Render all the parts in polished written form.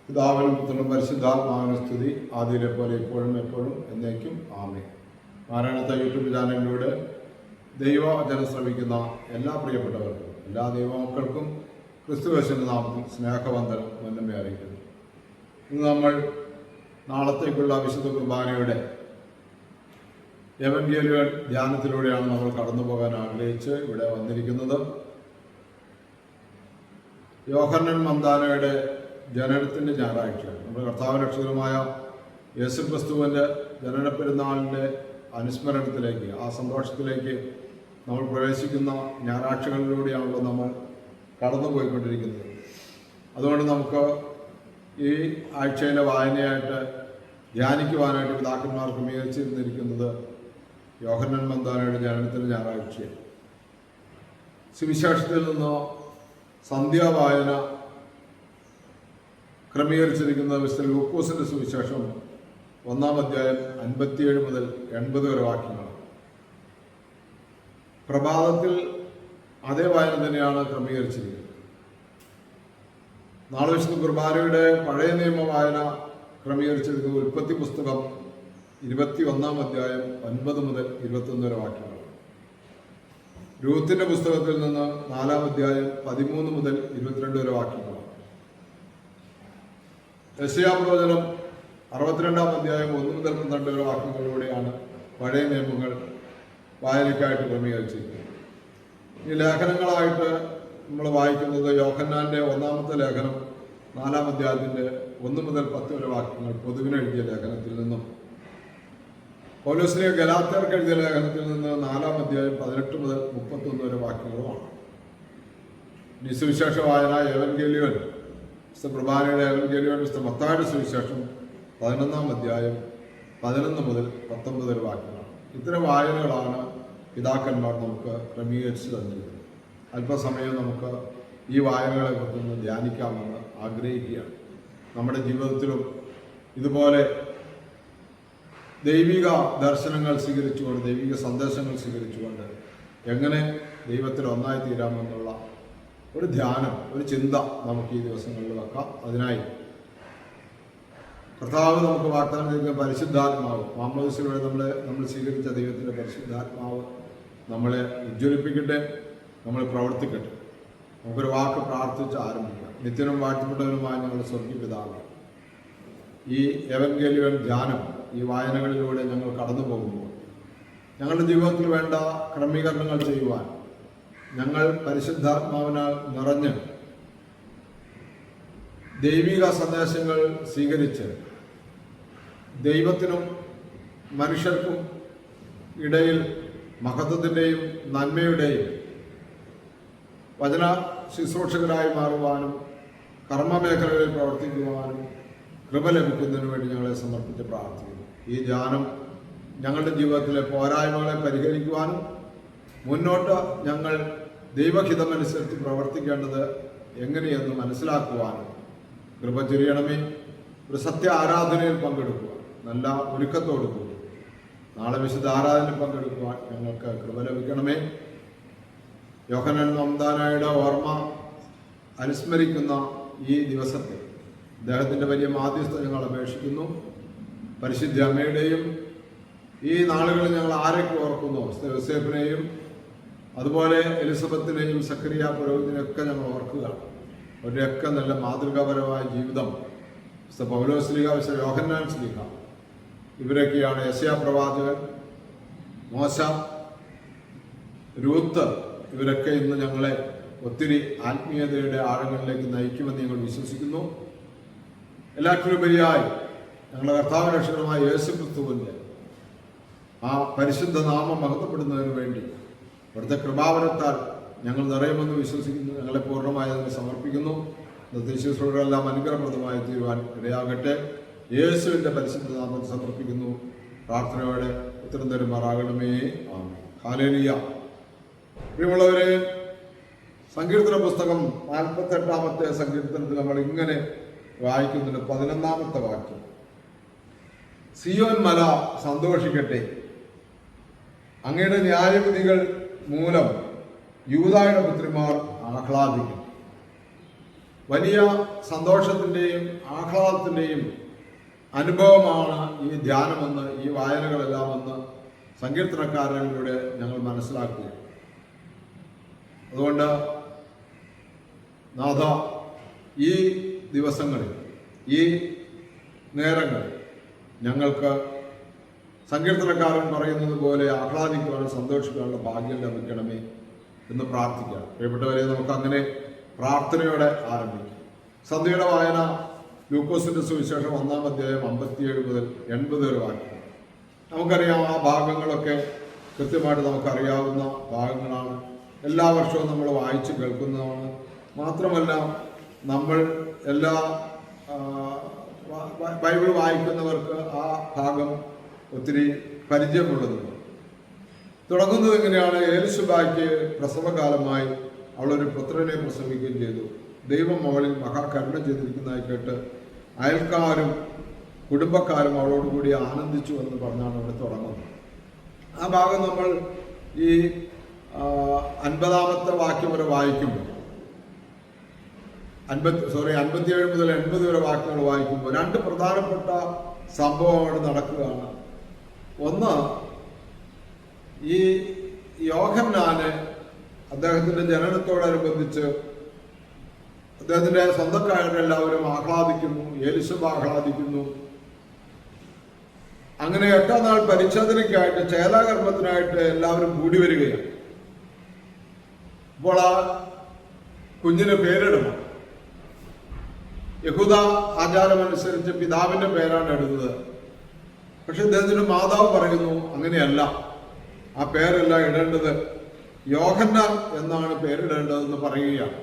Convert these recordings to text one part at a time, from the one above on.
പിതാവിനും പുത്രനും പരിശുദ്ധാത്മാവിനും സ്തുതി, ആദിയിലെ പോലെ ഇപ്പോഴും എപ്പോഴും എന്നേക്കും ആമേൻ. നാരായണത്തെ യൂട്യൂബ് ചാനലിലൂടെ ദൈവവചനം ശ്രമിക്കുന്ന എല്ലാ പ്രിയപ്പെട്ടവർക്കും, എല്ലാ ദൈവമക്കൾക്കും ക്രിസ്തുയേശുവിന്റെ നാമത്തിൽ സ്നേഹവന്ദനം മുന്നമേ അറിയിക്കുന്നു. ഇന്ന് നമ്മൾ നാളത്തേക്കുള്ള വിശുദ്ധ കുർബാനയുടെ എവൻഗേലിയൻ ധ്യാനത്തിലൂടെയാണ് നമ്മൾ കടന്നു പോകാൻ ആഗ്രഹിച്ച് ഇവിടെ വന്നിരിക്കുന്നത്. യോഹന്നാൻ മന്ദാനയുടെ ജനനത്തിൻ്റെ ഞായറാഴ്ചയാണ്. നമ്മുടെ കർത്താവ് രക്ഷകനുമായ യേശുക്രിസ്തുവിൻ്റെ ജനന പെരുന്നാളിൻ്റെ അനുസ്മരണത്തിലേക്ക്, ആ സന്തോഷത്തിലേക്ക് നമ്മൾ പ്രവേശിക്കുന്ന ഞായറാഴ്ചകളിലൂടെയാണല്ലോ നമ്മൾ കടന്നുപോയിക്കൊണ്ടിരിക്കുന്നത്. അതുകൊണ്ട് നമുക്ക് ഈ ആഴ്ചയിലെ വായനയായിട്ട് ധ്യാനിക്കുവാനായിട്ട് പിതാക്കന്മാർ ക്രമീകരിച്ചിരുന്നിരിക്കുന്നത് യോഹന്നാൻ മന്ദാനയുടെ ജനനത്തിൻ്റെ ഞായറാഴ്ചയാണ്. സുവിശേഷത്തിൽ നിന്ന് സന്ധ്യാവായന ക്രമീകരിച്ചിരിക്കുന്ന മിസ്റ്റർ ലൂക്കോസിന്റെ സുവിശേഷം 1-ാം അധ്യായം 57 മുതൽ 80 വരെ വാക്യങ്ങൾ. പ്രഭാതത്തിൽ അതേ വായന തന്നെയാണ് ക്രമീകരിച്ചിരിക്കുന്നത്. നാളെ വിശുദ്ധ കുർബാനയുടെ പഴയ നിയമ വായന ക്രമീകരിച്ചിരിക്കുന്നത് ഉൽപ്പത്തി പുസ്തകം 21-ാം അധ്യായം 9 മുതൽ 21 വരെ വാക്യങ്ങൾ. രൂത്തിന്റെ പുസ്തകത്തിൽ നിന്ന് 4-ാം അധ്യായം 13 മുതൽ 22 വരെ വാക്യങ്ങൾ. യെശയ്യാ പ്രവചനം 62-ാം അധ്യായം 1 മുതൽ 12 വരെ വാക്യങ്ങളിലൂടെയാണ് പഴയ നിയമങ്ങൾ വായനയ്ക്കായിട്ട് ക്രമീകരിച്ചിരിക്കുന്നത്. ഈ ലേഖനങ്ങളായിട്ട് നമ്മൾ വായിക്കുന്നത് യോഹന്നാന്റെ 1-ാമത്തെ ലേഖനം 4-ാം അധ്യായത്തിന്റെ 1 മുതൽ 10 വരെ വാക്യങ്ങൾ പൊതുവിനെഴുതിയ ലേഖനത്തിൽ നിന്നും, പൗലോസിനെ ഗലാത്യർക്ക് എഴുതിയ ലേഖനത്തിൽ നിന്ന് 4-ാം അധ്യായം 18 മുതൽ 31 വരെ വാക്യങ്ങളുമാണ്. ഈ സുവിശേഷ വായന എവൻഗേലിയൻ, കുർബാനയുടെ എവൻഗേലിയൻ മത്തായിയുടെ സുവിശേഷം 11-ാം അധ്യായം 11 മുതൽ 19 വരെ വാക്യങ്ങളാണ്. ഇത്തരം വായനകളാണ് പിതാക്കന്മാർ നമുക്ക് ക്രമീകരിച്ചു തന്നിരിക്കുന്നത്. അല്പസമയം നമുക്ക് ഈ വായനകളെ കുറിച്ച് ധ്യാനിക്കാമെന്ന് ആഗ്രഹിക്കുകയാണ്. നമ്മുടെ ജീവിതത്തിലും ഇതുപോലെ ദൈവിക ദർശനങ്ങൾ സ്വീകരിച്ചുകൊണ്ട്, ദൈവിക സന്ദേശങ്ങൾ സ്വീകരിച്ചുകൊണ്ട് എങ്ങനെ ദൈവത്തിൽ ഒന്നായി തീരാമെന്നുള്ള ഒരു ധ്യാനം, ഒരു ചിന്ത നമുക്ക് ഈ ദിവസങ്ങളിൽ വെക്കാം. അതിനായി കർത്താവ് നമുക്ക് വാഗ്ദാനം ചെയ്യുന്ന പരിശുദ്ധാത്മാവ്, മാമോദീസയിലൂടെ നമ്മൾ സ്വീകരിച്ച ദൈവത്തിൻ്റെ പരിശുദ്ധാത്മാവ് നമ്മളെ ഉജ്ജ്വലിപ്പിക്കട്ടെ, നമ്മൾ പ്രവർത്തിക്കട്ടെ. നമുക്കൊരു വാക്ക് പ്രാർത്ഥിച്ച് ആരംഭിക്കാം. നിത്യനും വാഴ്ത്തപ്പെട്ടവനുമായ ഞങ്ങളുടെ സ്വർഗീയ പിതാവ്, ഈ എവൻഗേലിയൻ ധ്യാനം, ഈ വായനകളിലൂടെ ഞങ്ങൾ കടന്നു പോകുമ്പോൾ ഞങ്ങളുടെ ജീവിതത്തിൽ വേണ്ട ക്രമീകരണങ്ങൾ ചെയ്യുവാൻ ഞങ്ങൾ പരിശുദ്ധാത്മാവിനാൽ നിറഞ്ഞ് ദൈവിക സന്ദേശങ്ങൾ സ്വീകരിച്ച് ദൈവത്തിനും മനുഷ്യർക്കും ഇടയിൽ മഹത്വത്തിൻ്റെയും നന്മയുടെയും വചന ശുശ്രൂഷകരായി മാറുവാനും കർമ്മമേഖലകളിൽ പ്രവർത്തിക്കുവാനും കൃപ ലഭിക്കുന്നതിന് വേണ്ടി ഞങ്ങളെ സമർപ്പിച്ച് പ്രാർത്ഥിക്കുന്നു. ഈ ധ്യാനം ഞങ്ങളുടെ ജീവിതത്തിലെ പോരായ്മകളെ പരിഹരിക്കുവാനും മുന്നോട്ട് ഞങ്ങൾ ദൈവഹിതമനുസരിച്ച് പ്രവർത്തിക്കേണ്ടത് എങ്ങനെയെന്ന് മനസ്സിലാക്കുവാനും കൃപ ചൊരിയണമേ. ഒരു സത്യ ആരാധനയിൽ പങ്കെടുക്കുവാൻ നല്ല ഒരുക്കത്തോടു കൂടി നാളെ വിശുദ്ധ ആരാധനയിൽ പങ്കെടുക്കുവാൻ ഞങ്ങൾക്ക് കൃപ ലഭിക്കണമേ. യോഹന്നാൻ മന്ദാനയുടെ ഓർമ്മ അനുസ്മരിക്കുന്ന ഈ ദിവസത്തിൽ അദ്ദേഹത്തിൻ്റെ വലിയ മാധ്യസ്ഥ ഞങ്ങൾ അപേക്ഷിക്കുന്നു. പരിശുദ്ധ അമ്മയുടെയും ഈ നാളുകളിൽ ഞങ്ങൾ ആരൊക്കെ ഓർക്കുന്നു, യോസേഫിനെയും അതുപോലെ എലിസബത്തിനെയും സക്കറിയ പുരോഹിതനെയൊക്കെ ഞങ്ങൾ ഓർക്കുക. അവരുടെയൊക്കെ നല്ല മാതൃകാപരമായ ജീവിതം, പൗലോസ് ശ്ലീഹ, യോഹന്നാൻ ശ്ലീഹ, ഇവരൊക്കെയാണ് യെശയ്യാ പ്രവാചകൻ, മോശ, രൂത്ത്, ഇവരൊക്കെ ഇന്ന് ഞങ്ങളെ ഒത്തിരി ആത്മീയതയുടെ ആഴങ്ങളിലേക്ക് നയിക്കുമെന്ന് ഞങ്ങൾ വിശ്വസിക്കുന്നു. എല്ലാറ്റിലുപരിയായി ഞങ്ങളുടെ കർത്താവ് രക്ഷകനുമായ യേശുക്രിസ്തുവിൻ്റെ ആ പരിശുദ്ധ നാമം മഹത്വപ്പെടുന്നതിന് വേണ്ടി അവിടുത്തെ കൃപാവരത്താൽ ഞങ്ങൾ നിറയുമെന്ന് വിശ്വസിക്കുന്നു. ഞങ്ങളെ പൂർണ്ണമായി അതിന് സമർപ്പിക്കുന്നു. ശുശ്രൂഷകളെല്ലാം അനുഗ്രഹപ്രദമായി തീരുവാൻ ഇടയാകട്ടെ. യേശുവിൻ്റെ പരിശുദ്ധ നാമം സമർപ്പിക്കുന്നു. പ്രാർത്ഥനയോടെ ഉത്തരം തരുമാറാകണമേ. ആമേൻ. ഹല്ലേലൂയ. പ്രിയമുള്ളവരെ, സങ്കീർത്തന പുസ്തകം 48-ാമത്തെ സങ്കീർത്തനത്തിൽ നമ്മൾ ഇങ്ങനെ വായിക്കുന്നുണ്ട്. 11-ാമത്തെ വാക്യം: സിയോൻ മല സന്തോഷിക്കട്ടെ, അങ്ങയുടെ ന്യായവിധികൾ മൂലം യൂദായുടെ പുത്രിമാർ ആഹ്ലാദിക്കും. വലിയ സന്തോഷത്തിൻ്റെയും ആഹ്ലാദത്തിൻ്റെയും അനുഭവമാണ് ഈ ധ്യാനമെന്ന്, ഈ വായനകളെല്ലാമെന്ന് സങ്കീർത്തനക്കാരനിലൂടെ ഞങ്ങൾ മനസ്സിലാക്കുക. അതുകൊണ്ട് നാഥ, ഈ ദിവസങ്ങളിൽ, ഈ നേരങ്ങളിൽ ഞങ്ങൾക്ക് സങ്കീർത്തനക്കാരൻ പറയുന്നത് പോലെ ആഹ്ലാദിക്കുവാനും സന്തോഷിക്കാനുള്ള ഭാഗ്യം ലഭിക്കണമേ എന്ന് പ്രാർത്ഥിക്കാം. പ്രിയപ്പെട്ടവരെ, നമുക്കങ്ങനെ പ്രാർത്ഥനയോടെ ആരംഭിക്കാം. സന്ധ്യയുടെ വായന ലൂക്കോസിന്റെ സുവിശേഷം 1-ാം അധ്യായം 57 മുതൽ 80 വരെ വാക്യം. നമുക്കറിയാം, ആ ഭാഗങ്ങളൊക്കെ കൃത്യമായിട്ട് നമുക്കറിയാവുന്ന ഭാഗങ്ങളാണ്. എല്ലാ വർഷവും നമ്മൾ വായിച്ച് കേൾക്കുന്നതാണ്. മാത്രമല്ല, നമ്മൾ എല്ലാ ബൈബിൾ വായിക്കുന്നവർക്ക് ആ ഭാഗം ഒത്തിരി പരിചയമുള്ളതുമാണ്. തുടങ്ങുന്നത് എങ്ങനെയാണ്? ഏലിശബായ്ക്ക് പ്രസവകാലമായി അവളൊരു പുത്രനെ പ്രസവിക്കുകയും ചെയ്തു. ദൈവം അവളിൽ മഹാകരുണ ചെയ്തിരിക്കുന്നതായി കേട്ട് അയൽക്കാരും കുടുംബക്കാരും അവളോടുകൂടി ആനന്ദിച്ചു എന്ന് പറഞ്ഞാണ് അവിടെ തുടങ്ങുന്നത്. ആ ഭാഗം നമ്മൾ ഈ 50-ാമത്തെ വാക്യം വരെ വായിക്കുമ്പോൾ 57 മുതൽ 80 വരെ വാക്യങ്ങൾ വായിക്കുമ്പോൾ 2 പ്രധാനപ്പെട്ട സംഭവം അവിടെ നടക്കുകയാണ്. ഒന്ന്, ഈ യോഹന്നാന് അദ്ദേഹത്തിന്റെ ജനനത്തോടനുബന്ധിച്ച് അദ്ദേഹത്തിന്റെ സ്വന്തക്കാരെല്ലാവരും ആഹ്ലാദിക്കുന്നു, എലിസബ ആഹ്ലാദിക്കുന്നു. അങ്ങനെ 8-ാം നാൾ പരിച്ഛേദനയ്ക്കായിട്ട്, ചേലാകർമ്മത്തിനായിട്ട് എല്ലാവരും കൂടി വരികയാണ്. അപ്പോൾ ആ കുഞ്ഞിന് പേരിടണം. യഹൂദ ആചാരമനുസരിച്ച് പിതാവിന്റെ പേരാണ് ഇടുന്നത്. പക്ഷെ ഇദ്ദേഹത്തിന്റെ മാതാവ് പറയുന്നു, അങ്ങനെയല്ല, ആ പേരല്ല ഇടേണ്ടത്, യോഹന്നാൻ എന്നാണ് പേരിടേണ്ടതെന്ന് പറയുകയാണ്.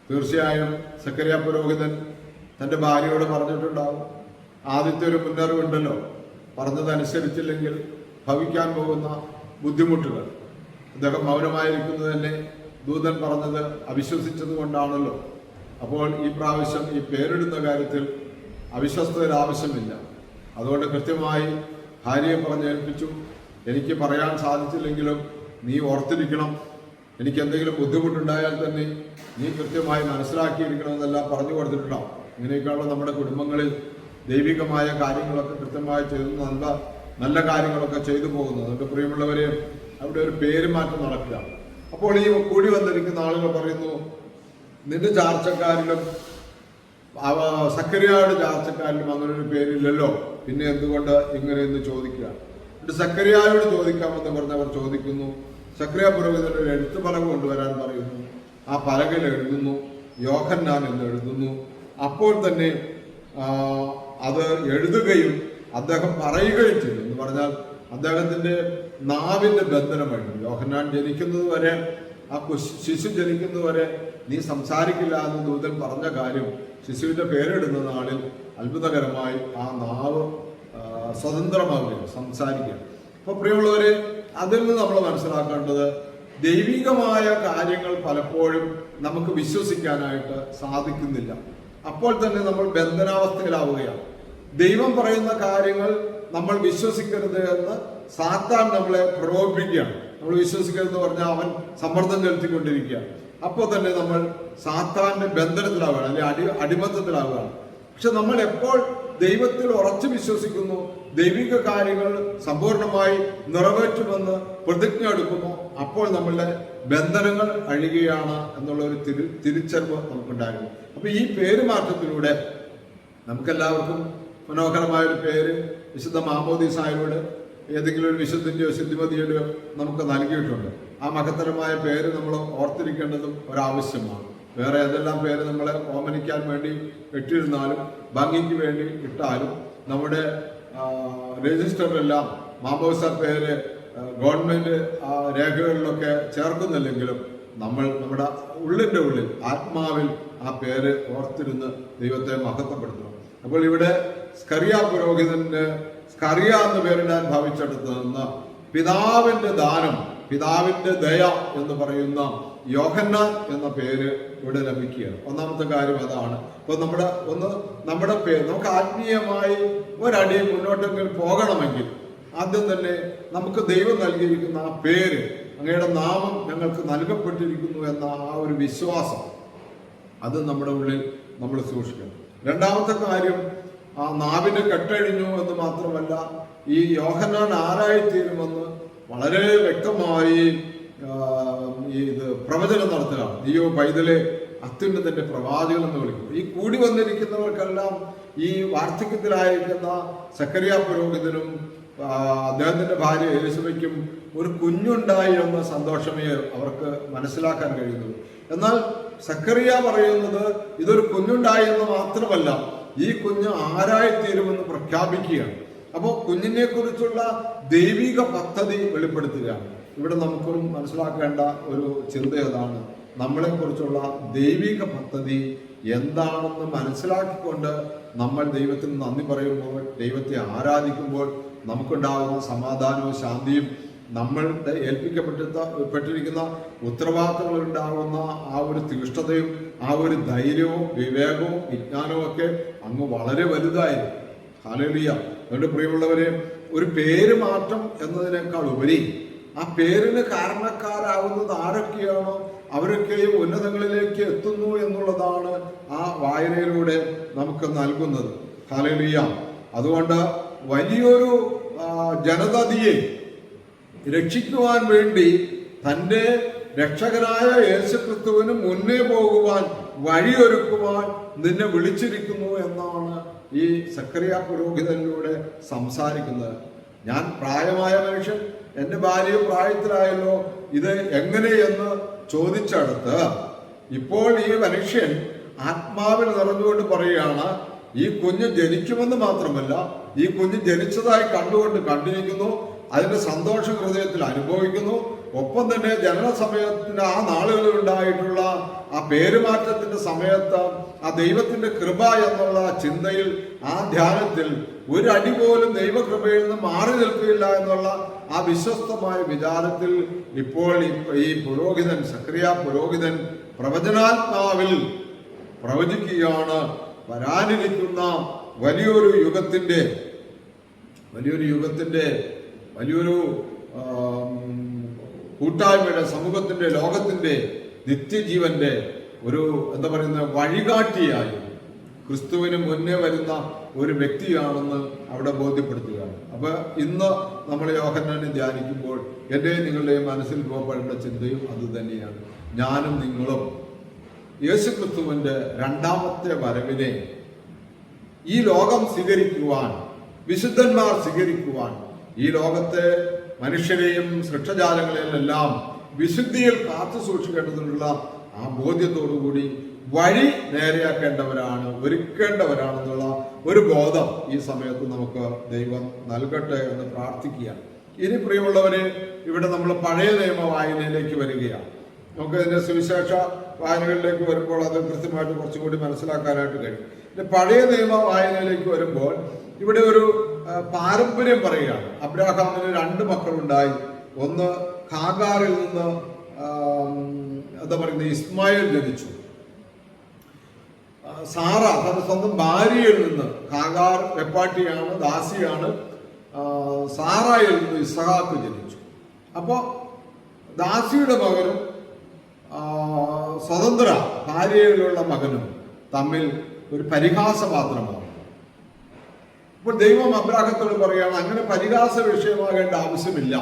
തീർച്ചയായും സക്കറിയ പുരോഹിതൻ തന്റെ ഭാര്യയോട് പറഞ്ഞിട്ടുണ്ടാവും. ആദ്യത്തെ ഒരു മുന്നറിവുണ്ടല്ലോ, പറഞ്ഞതനുസരിച്ചില്ലെങ്കിൽ ഭവിക്കാൻ പോകുന്ന ബുദ്ധിമുട്ടുകൾ. അദ്ദേഹം മൗനമായിരിക്കുന്നത് തന്നെ ദൂതൻ പറഞ്ഞത് അവിശ്വസിച്ചത് കൊണ്ടാണല്ലോ. അപ്പോൾ ഈ പ്രാവശ്യം ഈ പേരിടുന്ന കാര്യത്തിൽ അവിശ്വസ്തയുടെ ആവശ്യമില്ല. അതുകൊണ്ട് കൃത്യമായി ഭാര്യയെ പറഞ്ഞേൽപ്പിച്ചു, എനിക്ക് പറയാൻ സാധിച്ചില്ലെങ്കിലും നീ ഓർത്തിരിക്കണം, എനിക്ക് എന്തെങ്കിലും ബുദ്ധിമുട്ടുണ്ടായാൽ തന്നെ നീ കൃത്യമായി മനസ്സിലാക്കിയിരിക്കണമെന്നെല്ലാം പറഞ്ഞു കൊടുത്തിട്ടുണ്ടാവും. ഇങ്ങനെയൊക്കെയുള്ള നമ്മുടെ കുടുംബങ്ങളിൽ ദൈവികമായ കാര്യങ്ങളൊക്കെ കൃത്യമായി ചെയ്തു നല്ല കാര്യങ്ങളൊക്കെ ചെയ്തു പോകുന്നു. അതുകൊണ്ട് പ്രിയമുള്ളവരെ, അവിടെ ഒരു പേരുമാറ്റം നടക്കുക. അപ്പോൾ ഈ കൂടി വന്നിരിക്കുന്ന ആളുകൾ പറയുന്നു, നിന്റെ ചാർച്ചക്കാരിലും സക്കറിയയുടെ ചാർച്ചക്കാരിലും അങ്ങനെ ഒരു പേരില്ലല്ലോ, പിന്നെ എന്തുകൊണ്ട് ഇങ്ങനെയെന്ന് ചോദിക്കുക. സക്കറിയായോട് ചോദിക്കാമെന്ന് പറഞ്ഞവർ ചോദിക്കുന്നു. സക്കറിയ പുരോഹിതന്റെ ഒരു എഴുത്തു പലക കൊണ്ടുവരാൻ പറയുന്നു. ആ പലകയിൽ എഴുതുന്നു യോഹന്നാൻ എന്ന് എഴുതുന്നു. അപ്പോൾ തന്നെ അത് എഴുതുകയും അദ്ദേഹം പറയുകയും ചെയ്തു. എന്ന് പറഞ്ഞാൽ അദ്ദേഹത്തിന്റെ നാവിന്റെ ബന്ധനമായിരുന്നു. യോഹന്നാൻ ജനിക്കുന്നത് വരെ, ആ ശിശു ജനിക്കുന്നത് വരെ നീ സംസാരിക്കില്ല എന്ന് ദൂതൻ പറഞ്ഞ കാര്യം ശിശുവിന്റെ പേരിടുന്ന നാളിൽ അത്ഭുതകരമായി ആ നാവ് സ്വതന്ത്രമാവുകയാണ്, സംസാരിക്കുകയാണ്. അപ്പൊ പ്രിയമുള്ളവരെ, അതിൽ നിന്ന് നമ്മൾ മനസ്സിലാക്കേണ്ടത്, ദൈവികമായ കാര്യങ്ങൾ പലപ്പോഴും നമുക്ക് വിശ്വസിക്കാനായിട്ട് സാധിക്കുന്നില്ല. അപ്പോൾ തന്നെ നമ്മൾ ബന്ധനാവസ്ഥയിലാവുകയാണ്. ദൈവം പറയുന്ന കാര്യങ്ങൾ നമ്മൾ വിശ്വസിക്കരുത് എന്ന് സാത്താൻ നമ്മളെ പ്രലോഭിപ്പിക്കുകയാണ്. നമ്മൾ വിശ്വസിക്കരുതെന്ന് പറഞ്ഞാൽ അവൻ സമ്മർദ്ദം ചെലുത്തിക്കൊണ്ടിരിക്കുകയാണ്. അപ്പോൾ തന്നെ നമ്മൾ സാത്താന്റെ ബന്ധനത്തിലാവുകയാണ്, അല്ലെങ്കിൽ അടിമത്തത്തിലാവുകയാണ്. പക്ഷെ നമ്മൾ എപ്പോൾ ദൈവത്തിൽ ഉറച്ചു വിശ്വസിക്കുന്നു, ദൈവിക കാര്യങ്ങൾ സമ്പൂർണമായി നിറവേറ്റുമെന്ന് പ്രതിജ്ഞ എടുക്കുന്നു, അപ്പോൾ നമ്മളുടെ ബന്ധനങ്ങൾ അഴിയുകയാണ് എന്നുള്ള ഒരു തിരിച്ചറിവ് നമുക്കുണ്ടായിരുന്നു. അപ്പൊ ഈ പേരുമാറ്റത്തിലൂടെ നമുക്കെല്ലാവർക്കും മനോഹരമായൊരു പേര് വിശുദ്ധ മാമോദീസായിലൂടെ ഏതെങ്കിലും ഒരു വിശുദ്ധിന്റെയോ ശുദ്ധിമതിയുടെയോ നമുക്ക് നൽകിയിട്ടുണ്ട്. ആ മഹത്തരമായ പേര് നമ്മൾ ഓർത്തിരിക്കേണ്ടതും ഒരാവശ്യമാണ്. വേറെ ഏതെല്ലാം പേര് നമ്മളെ ഓമനിക്കാൻ വേണ്ടി ഇട്ടിരുന്നാലും, ഭംഗിക്ക് വേണ്ടി ഇട്ടാലും, നമ്മുടെ രജിസ്റ്ററിലെല്ലാം മാമോദിസ പേര് ഗവൺമെന്റ് രേഖകളിലൊക്കെ ചേർക്കുന്നില്ലെങ്കിലും നമ്മൾ നമ്മുടെ ഉള്ളിന്റെ ഉള്ളിൽ, ആത്മാവിൽ ആ പേര് ഓർത്തിരുന്ന് ദൈവത്തെ മഹത്വപ്പെടുത്തണം. അപ്പോൾ ഇവിടെ സ്കറിയ പുരോഹിതന് സ്കറിയ എന്ന് പേരിടാൻ ഭാവിച്ചെടുത്ത് നിന്ന് പിതാവിന്റെ ദാനം, പിതാവിന്റെ ദയ എന്ന് പറയുന്ന യോഹന്നാൻ എന്ന പേര് ഇവിടെ ലഭിക്കുകയാണ്. ഒന്നാമത്തെ കാര്യം അതാണ്. അപ്പൊ നമ്മുടെ പേര് നമുക്ക് ആത്മീയമായി ഒരടി മുന്നോട്ടെങ്കിൽ പോകണമെങ്കിൽ ആദ്യം തന്നെ നമുക്ക് ദൈവം നൽകിയിരിക്കുന്ന ആ പേര്, അങ്ങയുടെ നാമം ഞങ്ങൾക്ക് നൽകപ്പെട്ടിരിക്കുന്നു എന്ന ആ ഒരു വിശ്വാസം, അത് നമ്മുടെ ഉള്ളിൽ നമ്മൾ സൂക്ഷിക്കണം. രണ്ടാമത്തെ കാര്യം, ആ നാവിന് കെട്ടഴിഞ്ഞു എന്ന് മാത്രമല്ല, ഈ യോഹന്നാൻ ആരായിത്തീരുമെന്ന് വളരെ വ്യക്തമായി ഇത് പ്രവചനം നടത്തുകയാണ്. നീയോ പൈതലെ അത്യുന്നതന്റെ പ്രവാചകൻ എന്ന് വിളിക്കും. ഈ കൂടി വന്നിരിക്കുന്നവർക്കെല്ലാം ഈ വാർദ്ധക്യത്തിലായിരിക്കുന്ന സക്കറിയ പുരോഹിതനും അദ്ദേഹത്തിന്റെ ഭാര്യ എലിസബയ്ക്കും ഒരു കുഞ്ഞുണ്ടായി എന്ന സന്തോഷമേ അവർക്ക് മനസ്സിലാക്കാൻ കഴിയുന്നുള്ളൂ. എന്നാൽ സക്കറിയ പറയുന്നത് ഇതൊരു കുഞ്ഞുണ്ടായി എന്ന് മാത്രമല്ല, ഈ കുഞ്ഞ് ആരായിത്തീരുമെന്ന് പ്രഖ്യാപിക്കുകയാണ്. അപ്പോൾ കുഞ്ഞിനെ കുറിച്ചുള്ള ദൈവിക പദ്ധതി വെളിപ്പെടുത്തുകയാണ്. ഇവിടെ നമുക്കും മനസ്സിലാക്കേണ്ട ഒരു ചിന്ത അതാണ്. നമ്മളെ കുറിച്ചുള്ള ദൈവിക പദ്ധതി എന്താണെന്ന് മനസ്സിലാക്കിക്കൊണ്ട് നമ്മൾ ദൈവത്തിന് നന്ദി പറയുമ്പോൾ, ദൈവത്തെ ആരാധിക്കുമ്പോൾ നമുക്കുണ്ടാകുന്ന സമാധാനവും ശാന്തിയും, നമ്മളുടെ ഏൽപ്പിക്കപ്പെട്ടിരിക്കുന്ന ഉത്തരവാദിത്തങ്ങൾ ഉണ്ടാകുന്ന ആ ഒരു തീഷ്ണതയും ആ ഒരു ധൈര്യവും വിവേകവും വിജ്ഞാനവും ഒക്കെ അങ്ങ് വളരെ വലുതായിരുന്നു. ഹല്ലേലൂയ. അതുകൊണ്ട് പ്രിയമുള്ളവരെ, ഒരു പേര് മാറ്റം എന്നതിനേക്കാൾ ഉപരി ആ പേരിന് കാരണക്കാരാകുന്നത് ആരൊക്കെയാണോ അവരൊക്കെയും ഉന്നതങ്ങളിലേക്ക് എത്തുന്നു എന്നുള്ളതാണ് ആ വായനയിലൂടെ നമുക്ക് നൽകുന്നത്. ഹല്ലേലൂയ. അതുകൊണ്ട് വലിയൊരു ജനതയെ രക്ഷിക്കുവാൻ വേണ്ടി തൻ്റെ രക്ഷകനായ യേശുക്രിസ്തുവിന് മുന്നേ പോകുവാൻ വഴിയൊരുക്കുവാൻ നിന്നെ വിളിച്ചിരിക്കുന്നു എന്നാണ് ഈ സക്കറിയ പുരോഹിതനിലൂടെ സംസാരിക്കുന്നത്. ഞാൻ പ്രായമായ മനുഷ്യൻ, എൻ്റെ ഭാര്യ പ്രായത്തിലായല്ലോ, ഇത് എങ്ങനെയെന്ന് ചോദിച്ചടുത്ത് ഇപ്പോൾ ഈ മനുഷ്യൻ ആത്മാവിൽ നിറഞ്ഞുകൊണ്ട് പറയുകയാണ്, ഈ കുഞ്ഞ് ജനിക്കുമെന്ന് മാത്രമല്ല, ഈ കുഞ്ഞ് ജനിച്ചതായി കണ്ടിരിക്കുന്നു, അതിന്റെ സന്തോഷ ഹൃദയത്തിൽ അനുഭവിക്കുന്നു. ഒപ്പം തന്നെ ജനന സമയത്തിന്റെ ആ നാളുകളിൽ ഉണ്ടായിട്ടുള്ള ആ പേരുമാറ്റത്തിന്റെ സമയത്ത് ആ ദൈവത്തിന്റെ കൃപ എന്നുള്ള ചിന്തയിൽ, ആ ധ്യാനത്തിൽ ഒരു അടി പോലും ദൈവകൃപയിൽ നിന്ന് മാറി നിൽക്കില്ല എന്നുള്ള ആ വിശ്വസ്തമായ വിചാരത്തിൽ ഇപ്പോൾ ഈ പുരോഹിതൻ, സക്കറിയ പുരോഹിതൻ പ്രവചനാത്മാവിൽ പ്രവചിക്കുകയാണ്. വരാനിരിക്കുന്ന വലിയൊരു യുഗത്തിന്റെ വലിയൊരു കൂട്ടായ്മയുടെ, സമൂഹത്തിന്റെ, ലോകത്തിന്റെ നിത്യജീവന്റെ ഒരു വഴികാട്ടിയായി ക്രിസ്തുവിന് മുന്നേ വരുന്ന ഒരു വ്യക്തിയാണെന്ന് അവിടെ ബോധ്യപ്പെടുത്തുകയാണ്. അപ്പൊ ഇന്ന് നമ്മൾ യോഹന്നാനെ ധ്യാനിക്കുമ്പോൾ എൻ്റെയും നിങ്ങളുടെയും മനസ്സിൽ രൂപപ്പെടേണ്ട ചിന്തയും അത് തന്നെയാണ്. ഞാനും നിങ്ങളും യേശുക്രിസ്തുവിന്റെ രണ്ടാമത്തെ വരവിനെ ഈ ലോകം സ്വീകരിക്കുവാൻ, വിശുദ്ധന്മാർ സ്വീകരിക്കുവാൻ, ഈ ലോകത്തെ മനുഷ്യരെയും സൃഷ്ടജാലങ്ങളെയും എല്ലാം വിശുദ്ധിയിൽ കാത്തു സൂക്ഷിക്കേണ്ടതിനുള്ള ആ ബോധ്യത്തോടുകൂടി വഴി നേരെയാക്കേണ്ടവരാണ്, ഒരുക്കേണ്ടവരാണെന്നുള്ള ഒരു ബോധം ഈ സമയത്ത് നമുക്ക് ദൈവം നൽകട്ടെ എന്ന് പ്രാർത്ഥിക്കുകയാണ്. ഇനി പ്രിയമുള്ളവരെ, ഇവിടെ നമ്മൾ പഴയ നിയമ വായനയിലേക്ക് വരികയാണ്. നമുക്ക് ഇതിന്റെ സുവിശേഷ വായനകളിലേക്ക് വരുമ്പോൾ അത് കൃത്യമായിട്ട് കുറച്ചും കൂടി മനസ്സിലാക്കാനായിട്ട് കഴിയും. പഴയ നിയമ വായനയിലേക്ക് വരുമ്പോൾ ഇവിടെ ഒരു പാരമ്പര്യം പറയുകയാണ്. അബ്രാഹാമിന് 2 മക്കളുണ്ടായി. ഒന്ന് ഹാഗാറിൽ നിന്ന് ഇസ്മായിൽ ജനിച്ചു. സാറ തന്റെ സ്വന്തം ഭാര്യയിൽ നിന്ന്, ഹാഗാർ വെപ്പാട്ടിയാണ്, ദാസിയാണ്, സാറയിൽ നിന്ന് ഇസ്ഹാക്ക് ജനിച്ചു. അപ്പോ ദാസിയുടെ മകനും സ്വതന്ത്ര ഭാര്യയിലുള്ള മകനും തമ്മിൽ ഒരു പരിഹാസപാത്രമാണ്. അപ്പോൾ ദൈവം അബ്രാഹത്തോട് പറയുകയാണ്, അങ്ങനെ പരിഹാസ വിഷയമാകേണ്ട ആവശ്യമില്ല,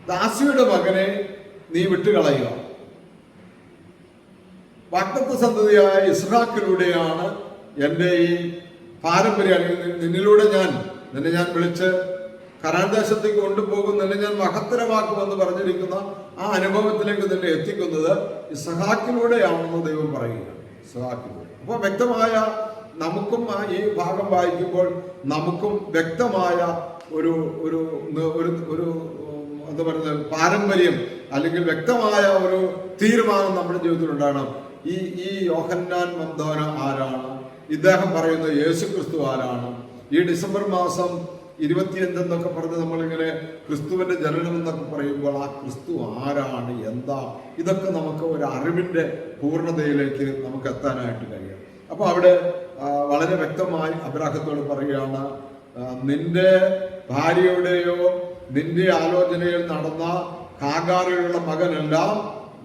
ദാസിയുടെ മകനെ നീ വിട്ടുകളയുക. വാഗ്ദത്ത സന്തതിയായ ഇസ്ഹാക്കിലൂടെയാണ് എൻ്റെ ഈ പാരമ്പര്യം, നിന്നിലൂടെ നിന്നെ ഞാൻ വിളിച്ച് കനാൻ ദേശത്തേക്ക് കൊണ്ടുപോകും, നിന്നെ ഞാൻ മഹത്തരമാക്കുമെന്ന് പറഞ്ഞിരിക്കുന്ന ആ അനുഭവത്തിലേക്ക് നിന്നെ എത്തിക്കുന്നത് ഇസ്ഹാക്കിലൂടെയാണെന്ന് ദൈവം പറയുകയാണ്. ഇസ്ഹാക്കിലൂടെ. അപ്പോൾ വ്യക്തമായ, നമുക്കും ഈ ഭാഗം വായിക്കുമ്പോൾ നമുക്കും വ്യക്തമായ ഒരു ഒരു ഒരു പാരമ്പര്യം അല്ലെങ്കിൽ വ്യക്തമായ ഒരു തീരുമാനം നമ്മുടെ ജീവിതത്തിൽ ഉണ്ടാകണം. ഈ യോഹന്നാൻ മന്ദോന ആരാണ്? ഇദ്ദേഹം പറയുന്ന യേശുക്രിസ്തു ആരാണ്? ഈ ഡിസംബർ മാസം 25 എന്നൊക്കെ പറഞ്ഞ് നമ്മളിങ്ങനെ ക്രിസ്തുവിന്റെ ജനനം എന്നൊക്കെ പറയുമ്പോൾ ആ ക്രിസ്തു ആരാണ്, എന്താ, ഇതൊക്കെ നമുക്ക് ഒരു അറിവിന്റെ പൂർണ്ണതയിലേക്ക് നമുക്ക് എത്താനായിട്ട് കഴിയും. അപ്പൊ അവിടെ വളരെ വ്യക്തമായി അബ്രാഹത്തോട് പറയുകയാണ്, നിന്റെ ഭാര്യയുടെയോ നിന്റെ ആലോചനയിൽ നടന്ന ഹാഗാറിലുള്ള മകനെല്ലാം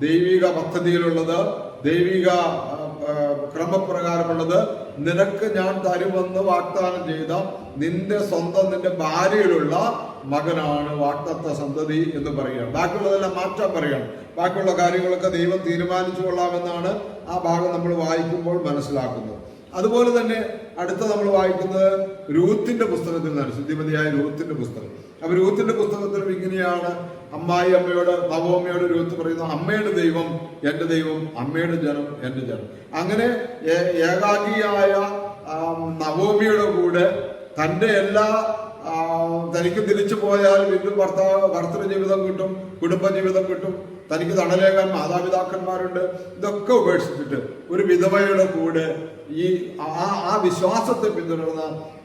ദൈവിക പദ്ധതിയിലുള്ളത് ദൈവിക ക്രമപ്രകാരമുള്ളത്, നിനക്ക് ഞാൻ തരുമെന്ന് വാഗ്ദാനം ചെയ്ത നിന്റെ ഭാര്യയിലുള്ള മകനാണ് വാഗ്ദത്ത സന്തതി എന്ന് പറയുകയാണ്. ബാക്കിയുള്ളതെല്ലാം മാറ്റാൻ പറയുകയാണ്. ബാക്കിയുള്ള കാര്യങ്ങളൊക്കെ ദൈവം തീരുമാനിച്ചു കൊള്ളാമെന്നാണ് ആ ഭാഗം നമ്മൾ വായിക്കുമ്പോൾ മനസ്സിലാക്കുന്നത്. അതുപോലെ തന്നെ അടുത്ത നമ്മൾ വായിക്കുന്നത് രൂത്തിന്റെ പുസ്തകത്തിൽ നിന്നാണ്, ശുദ്ധിമതിയായ രൂത്തിന്റെ പുസ്തകം. അപ്പൊ രൂത്തിന്റെ പുസ്തകത്തിലും ഇങ്ങനെയാണ് അമ്മയോട് നവോമിയോട് രൂത്ത് പറയുന്നു, അമ്മയുടെ ദൈവം എൻ്റെ ദൈവം, അമ്മയുടെ ജനം എൻ്റെ ജനം. അങ്ങനെ ഏകാഗിയായ നവോമിയുടെ കൂടെ തൻ്റെ എല്ലാ തനിക്ക് തിരിച്ചു പോയാൽ വീണ്ടും ഭർത്തൃ ജീവിതം കിട്ടും, കുടുംബജീവിതം കിട്ടും, തനിക്ക് തണലേകാൻ മാതാപിതാക്കന്മാരുണ്ട്, ഇതൊക്കെ ഉപേക്ഷിച്ചിട്ട് ഒരു വിധവയുടെ കൂടെ ആ വിശ്വാസത്തെ പിന്തുടർന്ന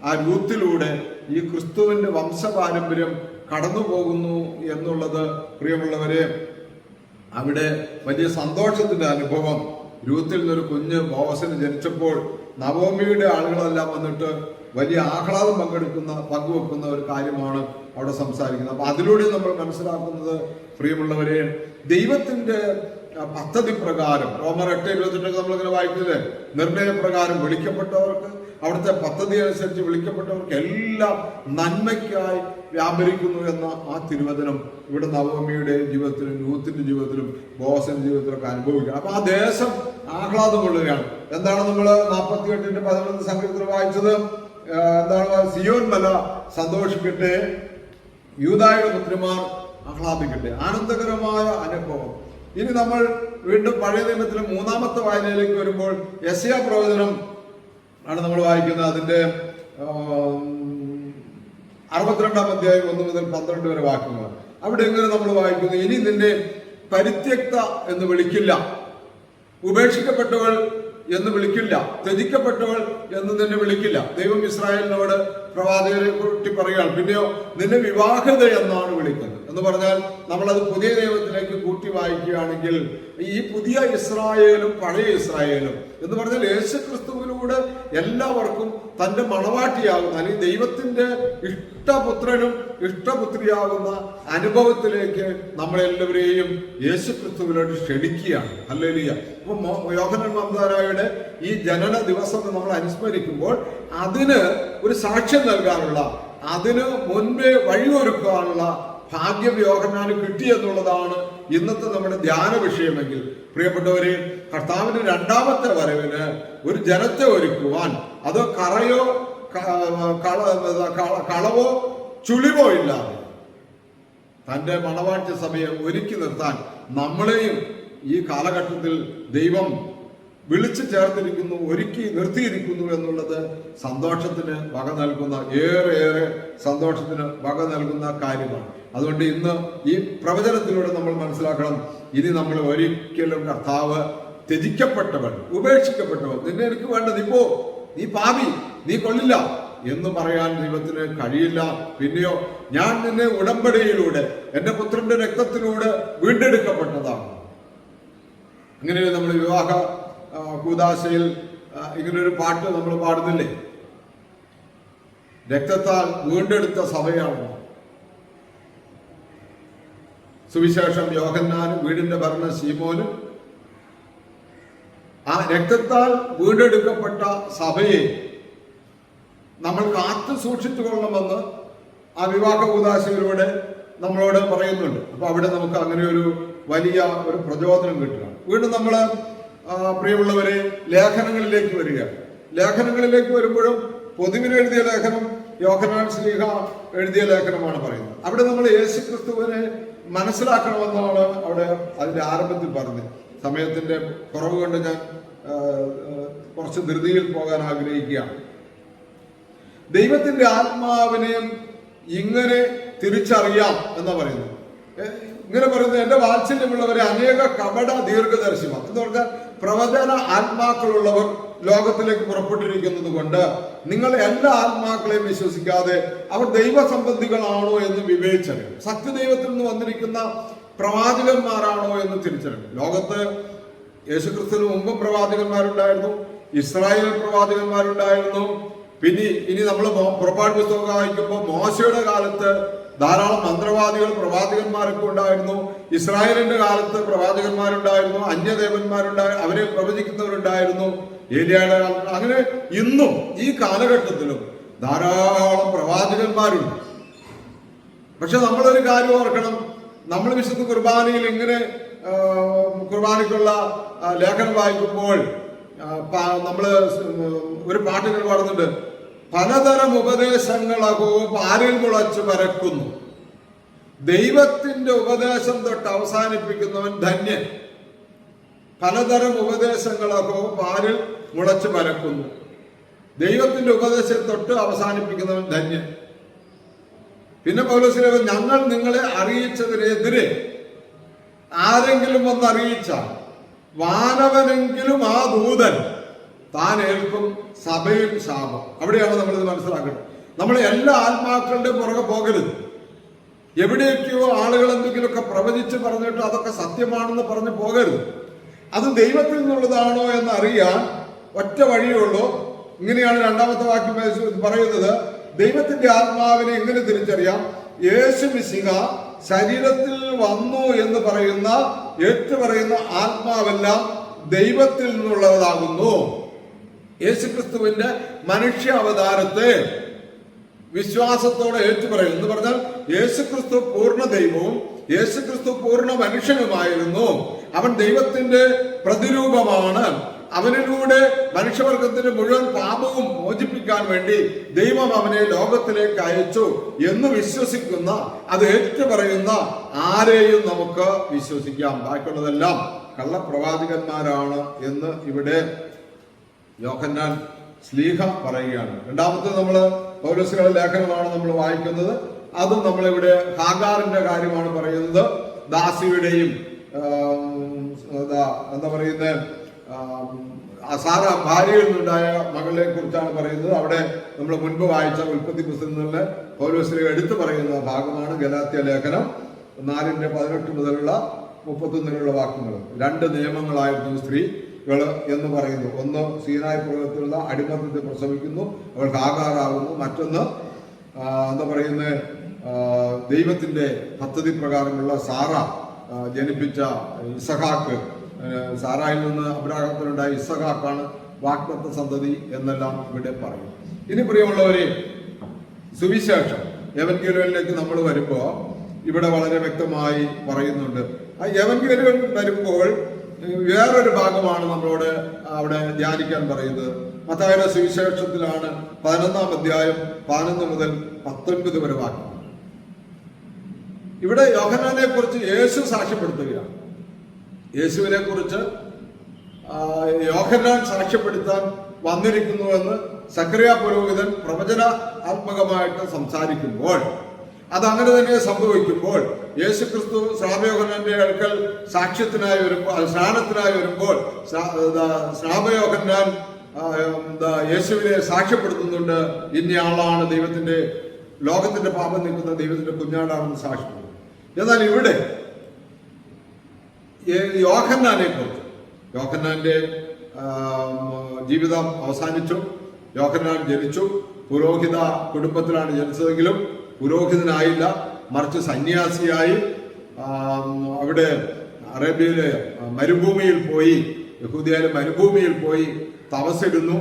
ആ രൂത്തിലൂടെ ഈ ക്രിസ്തുവിന്റെ വംശപാരമ്പര്യം കടന്നു പോകുന്നു എന്നുള്ളത് പ്രിയമുള്ളവരെ, അവിടെ വലിയ സന്തോഷത്തിന്റെ അനുഭവം. രൂത്തിൽ നിന്നൊരു കുഞ്ഞ് ബോവസിന് ജനിച്ചപ്പോൾ നവോമിയുടെ ആളുകളെല്ലാം വന്നിട്ട് വലിയ ആഹ്ലാദം പങ്കുവെക്കുന്ന ഒരു കാര്യമാണ് അവിടെ സംസാരിക്കുന്നത്. അപ്പൊ അതിലൂടെ നമ്മൾ മനസ്സിലാക്കുന്നത് പ്രിയമുള്ളവരെ, ദൈവത്തിന്റെ പദ്ധതി പ്രകാരം റോമർ 8:28 നമ്മളിങ്ങനെ വായിക്കുന്നത്, നിർണയപ്രകാരം വിളിക്കപ്പെട്ടവർക്ക്, അവിടുത്തെ പദ്ധതി അനുസരിച്ച് വിളിക്കപ്പെട്ടവർക്ക് എല്ലാം നന്മയ്ക്കായി വ്യാപരിക്കുന്നു എന്ന ആ തിരുവചനം ഇവിടെ നവോമിയുടെ ജീവിതത്തിലും രൂത്തിന്റെ ജീവിതത്തിലും ബോവസിന്റെ ജീവിതത്തിലൊക്കെ അനുഭവിക്കണം. അപ്പൊ ആ ദേശം ആഹ്ലാദം കൊള്ളുകയാണ്. എന്താണ് നമ്മൾ 48:11 സങ്കീർത്തനം വായിച്ചത്? എന്താണ്? സിയോൻ മല സന്തോഷിക്കട്ടെ, യൂദായുടെ പുത്രിമാർ ആഹ്ലാദിക്കട്ടെ. ആനന്ദകരമായ അനുഭവം. ഇനി നമ്മൾ വീണ്ടും പഴയ നിയമത്തിലെ 3-ാമത്തെ വായനയിലേക്ക് വരുമ്പോൾ യെശയ്യാ പ്രവചനം ആണ് നമ്മൾ വായിക്കുന്നത്. അതിന്റെ 62-ാം അധ്യായം 1 മുതൽ 12 വരെ വാക്യങ്ങൾ. അവിടെ എങ്ങനെ നമ്മൾ വായിക്കുന്നു? ഇനി നിന്നെ പരിത്യക്ത എന്ന് വിളിക്കില്ല, ഉപേക്ഷിക്കപ്പെട്ടവൾ എന്ന് വിളിക്കില്ല, ത്യജിക്കപ്പെട്ടവൾ എന്ന് നിന്നെ വിളിക്കില്ല. ദൈവം ഇസ്രായേലിനോട് പ്രവാചകരെ കുറിച്ച് പറയുകയാണ്. പിന്നെയോ നിന്നെ വിവാഹിത എന്നാണ് വിളിക്കുന്നത് എന്ന് പറഞ്ഞാൽ, നമ്മളത് പുതിയ നിയമത്തിലേക്ക് കൂട്ടി വായിക്കുകയാണെങ്കിൽ ഈ പുതിയ ഇസ്രായേലും പഴയ ഇസ്രായേലും എന്ന് പറഞ്ഞാൽ യേശുക്രിസ്തുവിലൂടെ എല്ലാവർക്കും തന്റെ മണവാട്ടിയാകുന്ന, അല്ലെങ്കിൽ ദൈവത്തിന്റെ ഇഷ്ടപുത്രനും ഇഷ്ടപുത്രിയാകുന്ന അനുഭവത്തിലേക്ക് നമ്മളെല്ലാവരെയും യേശുക്രിസ്തുവിലോട്ട് ക്ഷണിക്കുകയാണ്. ഹല്ലേലൂയ. അപ്പൊ യോഹന്നാൻ മംദാനായുടെ ഈ ജനന ദിവസം നമ്മൾ അനുസ്മരിക്കുമ്പോൾ അതിന് ഒരു സാക്ഷ്യം നൽകാനുള്ള, അതിന് മുൻപേ വഴിയൊരുക്കാനുള്ള ഭാഗ്യം യോഹന്നാന് കിട്ടിയെന്നുള്ളതാണ് ഇന്നത്തെ നമ്മുടെ ധ്യാന വിഷയമെങ്കിൽ, പ്രിയപ്പെട്ടവരെ, കർത്താവിന്റെ 2ാമത്തെ വരവിന് ഒരു ജനത്തെ ഒരുക്കുവാൻ, അത് കറയോ കളവോ ചുളിവോ ഇല്ലാതെ തന്റെ മണവാട്ടി സഭയെ ഒരുക്കി നിർത്താൻ നമ്മളെയും ഈ കാലഘട്ടത്തിൽ ദൈവം വിളിച്ചു ചേർത്തിരിക്കുന്നു, ഒരുക്കി നിർത്തിയിരിക്കുന്നു എന്നുള്ളത് സന്തോഷത്തിന് വക നൽകുന്ന, ഏറെ സന്തോഷത്തിന് വക നൽകുന്ന കാര്യമാണ്. അതുകൊണ്ട് ഇന്ന് ഈ പ്രവചനത്തിലൂടെ നമ്മൾ മനസ്സിലാക്കണം, ഇനി നമ്മൾ ഒരിക്കലും കർത്താവ് ത്യജിക്കപ്പെട്ടവൻ, ഉപേക്ഷിക്കപ്പെട്ടവൻ, നിന്നെ എനിക്ക് വേണ്ടത്, നീ പാപി, നീ കൊള്ളില്ല എന്ന് പറയാൻ ദൈവത്തിന് കഴിയില്ല. പിന്നെയോ ഞാൻ നിന്നെ ഉടമ്പടിയിലൂടെ എന്റെ പുത്രന്റെ രക്തത്തിലൂടെ വീണ്ടെടുക്കപ്പെട്ടതാണ്. അങ്ങനെ നമ്മൾ വിവാഹ കൂദാശയിൽ ഇങ്ങനൊരു പാട്ട് നമ്മൾ പാടുന്നില്ലേ? രക്തത്താൽ വീണ്ടെടുത്ത സഭയാണ്. സുവിശേഷം യോഹന്നാനും വീടിന്റെ ഭരണ ശീമോനും ആ രക്തത്താൽ വീണ്ടെടുക്കപ്പെട്ട സഭയെ നമ്മൾ കാത്തു സൂക്ഷിച്ചു കൊള്ളണമെന്ന് ആ വിവാഹ കൂദാശയിലൂടെ നമ്മളോട് പറയുന്നുണ്ട്. അപ്പൊ അവിടെ നമുക്ക് അങ്ങനെ ഒരു വലിയ ഒരു പ്രചോദനം കിട്ടുകയാണ്. വീണ്ടും നമ്മൾ പ്രിയമുള്ളവരെ ലേഖനങ്ങളിലേക്ക് വരിക. ലേഖനങ്ങളിലേക്ക് വരുമ്പോഴും പൊതുവിൽ എഴുതിയ ലേഖനം യോഹന്നാൻ ശ്ലീഹ എഴുതിയ ലേഖനമാണ് പറയുന്നത്. അവിടെ നമ്മൾ യേശുക്രിസ്തുവിനെ മനസ്സിലാക്കണമെന്നാണ് അവിടെ അതിന്റെ ആരംഭത്തിൽ പറഞ്ഞത്. സമയത്തിന്റെ കുറവ് കൊണ്ട് ഞാൻ കുറച്ച് ധൃതിയിൽ പോകാൻ ആഗ്രഹിക്കുകയാണ്. ദൈവത്തിന്റെ ആത്മാവിനെയും ഇങ്ങനെ തിരിച്ചറിയാം എന്ന് പറയുന്നു. ഇങ്ങനെ പറയുന്നത്, എന്റെ വാത്സല്യമുള്ളവരെ അനേക കപട ദീർഘദർശിമാർ എന്ന് പറഞ്ഞാൽ പ്രവചന ആത്മാക്കളുള്ളവർ ലോകത്തിലേക്ക് പുറപ്പെട്ടിരിക്കുന്നത് കൊണ്ട് നിങ്ങൾ എല്ലാ ആത്മാക്കളെയും വിശ്വസിക്കാതെ അവർ ദൈവസംബന്ധികളാണോ എന്ന് വിവേചിച്ചറിയും. സത്യദൈവത്തിൽ നിന്ന് വന്നിരിക്കുന്ന പ്രവാചകന്മാരാണോ എന്ന് തിരിച്ചറിയും. ലോകത്ത് യേശുക്രിസ്തുവിന് മുമ്പും പ്രവാചകന്മാരുണ്ടായിരുന്നു, ഇസ്രായേൽ പ്രവാചകന്മാരുണ്ടായിരുന്നു. പിന്നെ ഇനി നമ്മൾ പുറപ്പാട് പുസ്തകം വായിക്കുമ്പോൾ മോശയുടെ കാലത്ത് ധാരാളം മന്ത്രവാദികൾ പ്രവാചകന്മാരൊക്കെ ഉണ്ടായിരുന്നു. ഇസ്രായേലിന്റെ കാലത്ത് പ്രവാചകന്മാരുണ്ടായിരുന്നു, അന്യദേവന്മാരുണ്ടായിരുന്നു, അവരെ പ്രവചിക്കുന്നവരുണ്ടായിരുന്നു. ഏലിയായുടെ കാലത്ത് അങ്ങനെ ഇന്നും ഈ കാലഘട്ടത്തിലും ധാരാളം പ്രവാചകന്മാരുണ്ട്. പക്ഷെ നമ്മളൊരു കാര്യം ഓർക്കണം, നമ്മൾ വിശുദ്ധ കുർബാനയിൽ ഇങ്ങനെ കുർബാനയ്ക്കുള്ള ലേഖനം വായിക്കുമ്പോൾ നമ്മള് ഒരു പാട്ടുകൾ പാടുന്നുണ്ട്, പലതരം ഉപദേശങ്ങളകോ പാലിൽ മുളച്ച് പരക്കുന്നു, ദൈവത്തിന്റെ ഉപദേശം തൊട്ട് അവസാനിപ്പിക്കുന്നവൻ ധന്യൻ. പലതരം ഉപദേശങ്ങളകോ പാലിൽ മുളച്ച് പരക്കുന്നു, ദൈവത്തിന്റെ ഉപദേശം തൊട്ട് അവസാനിപ്പിക്കുന്നവൻ ധന്യൻ. പിന്നെ പൗലോസ് ഞങ്ങൾ നിങ്ങളെ അറിയിച്ചതിനെതിരെ ആരെങ്കിലും ഒന്ന് അറിയിച്ചാൽ വാനവനെങ്കിലും ആ ദൂതൻ താൻ ഏൽക്കും സഭയിൽ ശാപം. അവിടെയാണ് നമ്മളിത് മനസ്സിലാക്കുന്നത്. നമ്മൾ എല്ലാ ആത്മാക്കളുടെ പുറകെ പോകരുത്. എവിടെയൊക്കെയോ ആളുകൾ എന്തെങ്കിലുമൊക്കെ പ്രവചിച്ച് പറഞ്ഞിട്ട് അതൊക്കെ സത്യമാണെന്ന് പറഞ്ഞ് പോകരുത്. അത് ദൈവത്തിൽ നിന്നുള്ളതാണോ എന്ന് അറിയാൻ ഒറ്റ വഴിയുള്ളൂ. ഇങ്ങനെയാണ് രണ്ടാമത്തെ വാക്യം പറയുന്നത്, ദൈവത്തിന്റെ ആത്മാവിനെ എങ്ങനെ തിരിച്ചറിയാം? യേശു മിശിഹ ശരീരത്തിൽ വന്നു എന്ന് പറയുന്ന ഏറ്റുപറയുന്ന ആത്മാവെല്ലാം ദൈവത്തിൽ നിന്നുള്ളതാകുന്നു. യേശുക്രിസ്തുവിന്റെ മനുഷ്യ അവതാരത്തെ വിശ്വാസത്തോടെ ഏറ്റുപറയും എന്ന് പറഞ്ഞാൽ യേശുക്രിസ്തു പൂർണ്ണ ദൈവവും യേശുക്രിസ്തു പൂർണ്ണ മനുഷ്യനുമായിരുന്നു. അവൻ ദൈവത്തിന്റെ പ്രതിരൂപമാണ്. അവനിലൂടെ മനുഷ്യവർഗത്തിന്റെ മുഴുവൻ പാപവും മോചിപ്പിക്കാൻ വേണ്ടി ദൈവം അവനെ ലോകത്തിലേക്ക് അയച്ചു എന്ന് വിശ്വസിക്കുന്ന, അത് ഏറ്റുപറയുന്ന ആരെയും നമുക്ക് വിശ്വസിക്കാം. ബാക്കിയുള്ളതെല്ലാം കള്ളപ്രവാചകന്മാരാണ് എന്ന് ഇവിടെ യോഹന്നാൻ ശ്ലീഹ പറയുകയാണ്. രണ്ടാമത്തെ പൗലോസ്യരുടെ ലേഖനമാണ് നമ്മൾ വായിക്കുന്നത്. അതും നമ്മളിവിടെ ഹാഗാറിന്റെ കാര്യമാണ് പറയുന്നത്. ദാസിയുടെയും എന്താ പറയുന്നത്, സാറ ഭാര്യയിൽ നിന്നുണ്ടായ മകളെ കുറിച്ചാണ് പറയുന്നത്. അവിടെ നമ്മൾ മുൻപ് വായിച്ച ഉൽപ്പത്തി പുസ്തകങ്ങളിൽ പൗലോസ്യർ എടുത്തു പറയുന്ന ഭാഗമാണ് ഗലാത്യ ലേഖനം 4:18 മുതലുള്ള 31 വാക്യങ്ങൾ. 2 നിയമങ്ങളായിരുന്നു സ്ത്രീകൾ എന്ന് പറയുന്നു. ഒന്ന് സീനായ് പർവ്വതത്തിലുള്ള അടിമത്തത്തെ പ്രസവിക്കുന്നു, അവൾക്ക് ആകാറാകുന്നു. മറ്റൊന്ന് എന്താ പറയുന്നത്, ദൈവത്തിന്റെ പദ്ധതി പ്രകാരമുള്ള സാറ ജനിപ്പിച്ച ഇസഹാക്ക്, സാറായിൽ നിന്ന് അബ്രാഹത്തിനുണ്ടായ ഇസഹാക്കാണ് വാഗ്ദത്ത സന്തതി എന്നെല്ലാം ഇവിടെ പറയും. ഇനി പ്രിയമുള്ളവരെ, സുവിശേഷം എവൻഗേലിയോനിലേക്ക് നമ്മൾ വരുമ്പോൾ ഇവിടെ വളരെ വ്യക്തമായി പറയുന്നുണ്ട്. ആ എവൻഗേലിയോൻ വരുമ്പോൾ വേറൊരു ഭാഗമാണ് നമ്മളോട് അവിടെ ധ്യാനിക്കാൻ പറയുന്നത്. മത്തായിയുടെ സുവിശേഷത്തിലാണ് 11-ാം അധ്യായം 11 മുതൽ 19 വരെ വാക്യം. ഇവിടെ യോഹന്നാനെ കുറിച്ച് യേശു സാക്ഷ്യപ്പെടുത്തുകയാണ്. യേശുവിനെ കുറിച്ച് യോഹന്നാൻ സാക്ഷ്യപ്പെടുത്താൻ വന്നിരിക്കുന്നുവെന്ന് സക്കറിയ പുരോഹിതൻ പ്രവചനാത്മകമായിട്ട് സംസാരിക്കുമ്പോൾ, അതങ്ങനെ തന്നെ സംഭവിക്കുമ്പോൾ, യേശുക്രിസ്തു സ്നാപയോഹന്നാന്റെ അടുക്കൽ സാക്ഷ്യത്തിനായി വരുമ്പോൾ, സ്നാനത്തിനായി വരുമ്പോൾ സ്നാപയോഹന്നാൻ യേശുവിനെ സാക്ഷ്യപ്പെടുത്തുന്നുണ്ട്. ഇന്നയാളാണ് ദൈവത്തിന്റെ, ലോകത്തിന്റെ പാപം നീക്കുന്ന ദൈവത്തിന്റെ കുഞ്ഞാടാണെന്ന് സാക്ഷ്യപ്പെടുന്നു. എന്നാൽ ഇവിടെ യോഹന്നാനെ കുറിച്ച്, യോഹന്നാന്റെ ജീവിതം അവസാനിച്ചു. യോഹന്നാൻ ജനിച്ചു, പുരോഹിത കുടുംബത്തിലാണ് ജനിച്ചതെങ്കിലും പുരോഹിതനായില്ല, മറിച്ച് സന്യാസിയായി അവിടെ അറേബ്യയിലെ മരുഭൂമിയിൽ പോയി, യഹൂദിയയിലെ മരുഭൂമിയിൽ പോയി തപസ്സിരുന്നു.